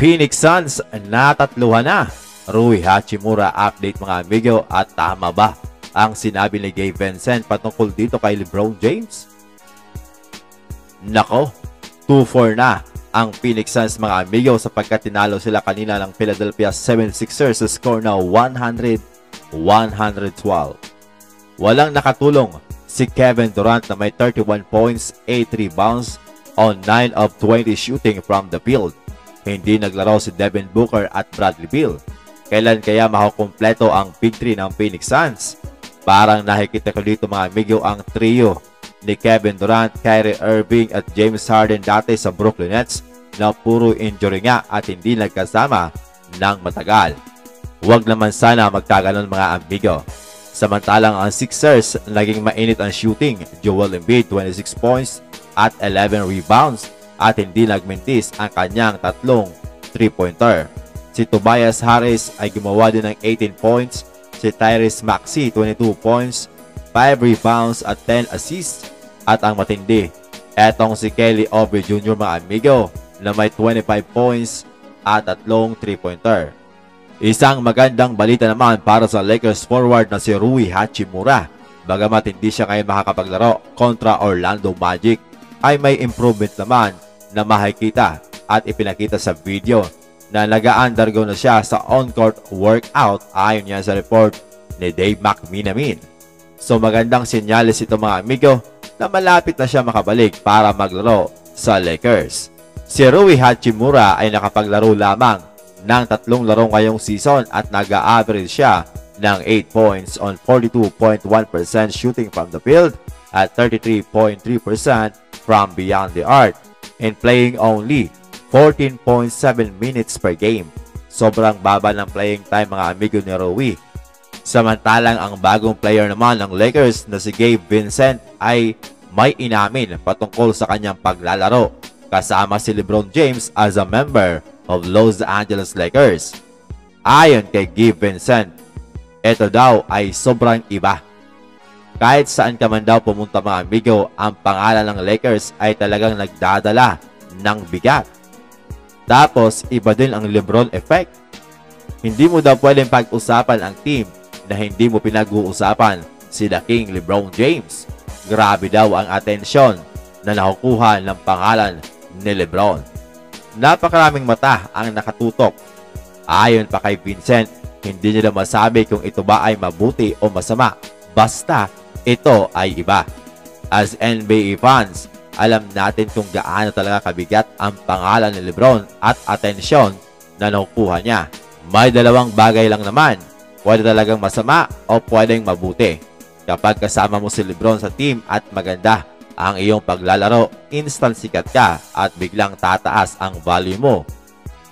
Phoenix Suns natatluhan na. Rui Hachimura update mga amigo, at tama ba ang sinabi ni Gabe Vincent patungkol dito kay LeBron James? Nako, 2-4 na ang Phoenix Suns mga amigo sapagkat tinalo sila kanina ng Philadelphia 76ers sa score na 100-112. Walang nakatulong si Kevin Durant na may 31 points, 8 rebounds on 9 of 20 shooting from the field. Hindi naglaro si Devin Booker at Bradley Beal. Kailan kaya makukumpleto ang Big 3 ng Phoenix Suns? Parang nakikita ko dito mga amigo ang trio ni Kevin Durant, Kyrie Irving at James Harden dati sa Brooklyn Nets na puro injury nga at hindi nagkasama ng matagal. Huwag naman sana magtaganon mga amigo. Samantalang ang Sixers naging mainit ang shooting. Joel Embiid 26 points at 11 rebounds at hindi nagmintis ang kanyang tatlong 3-pointer. Si Tobias Harris ay gumawa din ng 18 points. Si Tyrese Maxey 22 points, 5 rebounds at 10 assists. At ang matindi, etong si Kelly Oubre Jr. mga amigo na may 25 points at tatlong 3-pointer. Isang magandang balita naman para sa Lakers forward na si Rui Hachimura. Bagamat hindi siya ngayon makakapaglaro kontra Orlando Magic, ay may improvement naman na makikita at ipinakita sa video na nag-undergo na siya sa on-court workout ayon yan sa report ni Dave McMenamin. So magandang senyales ito mga amigo na malapit na siya makabalik para maglaro sa Lakers. Si Rui Hachimura ay nakapaglaro lamang ng 3 laro ngayong season at nag-average siya ng 8 points on 42.1% shooting from the field at 33.3% from beyond the arc and playing only 14.7 minutes per game. Sobrang baba ng playing time mga amigo ni Rui. Samantalang ang bagong player naman ng Lakers na si Gabe Vincent ay may inamin patungkol sa kanyang paglalaro kasama si LeBron James as a member of Los Angeles Lakers. Ayon kay Gabe Vincent, ito daw ay sobrang iba. Kahit saan ka man daw pumunta mga amigo, ang pangalan ng Lakers ay talagang nagdadala ng bigat. Tapos, iba din ang LeBron effect. Hindi mo daw pwedeng pag-usapan ang team na hindi mo pinag-uusapan si The King LeBron James. Grabe daw ang atensyon na nakukuha ng pangalan ni LeBron. Napakaraming mata ang nakatutok. Ayon pa kay Vincent, hindi nila masabi kung ito ba ay mabuti o masama. Basta, ito ay iba. As NBA fans, alam natin kung gaano talaga kabigat ang pangalan ni LeBron at atensyon na nakukuha niya. May dalawang bagay lang naman. Pwede talagang masama o pwedeng mabuti. Kapag kasama mo si LeBron sa team at maganda ang iyong paglalaro, instant sikat ka at biglang tataas ang value mo.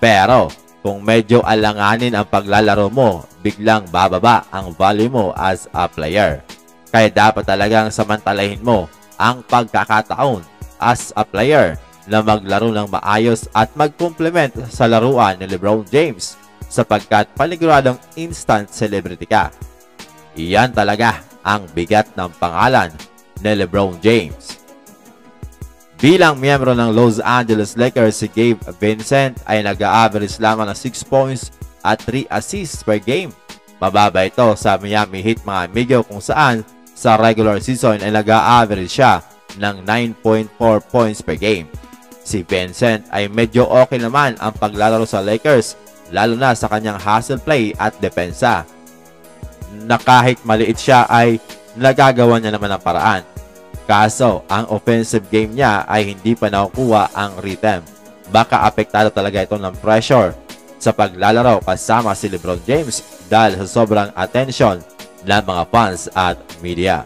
Pero kung medyo alanganin ang paglalaro mo, biglang bababa ang value mo as a player. Kaya dapat talagang samantalahin mo ang pagkakataon as a player na maglaro ng maayos at mag-complement sa laruan ni LeBron James sapagkat paniguradong instant celebrity ka. Iyan talaga ang bigat ng pangalan ni LeBron James. Bilang miyembro ng Los Angeles Lakers, si Gabe Vincent ay nag-average lamang ng 6 points at 3 assists per game. Mababa ito sa Miami Heat mga amigo kung saan sa regular season ay nag-average siya ng 9.4 points per game. Si Vincent ay medyo okay naman ang paglalaro sa Lakers, lalo na sa kanyang hustle play at depensa, na kahit maliit siya ay nagagawa niya naman ang paraan. Kaso, ang offensive game niya ay hindi pa nakukuha ang rhythm. Baka apektado talaga ito ng pressure sa paglalaro kasama si LeBron James dahil sa sobrang attention ng mga fans at media.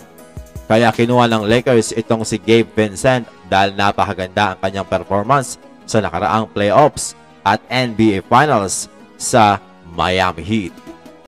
Kaya kinuha ng Lakers itong si Gabe Vincent dahil napakaganda ang kanyang performance sa nakaraang playoffs at NBA Finals sa Miami Heat.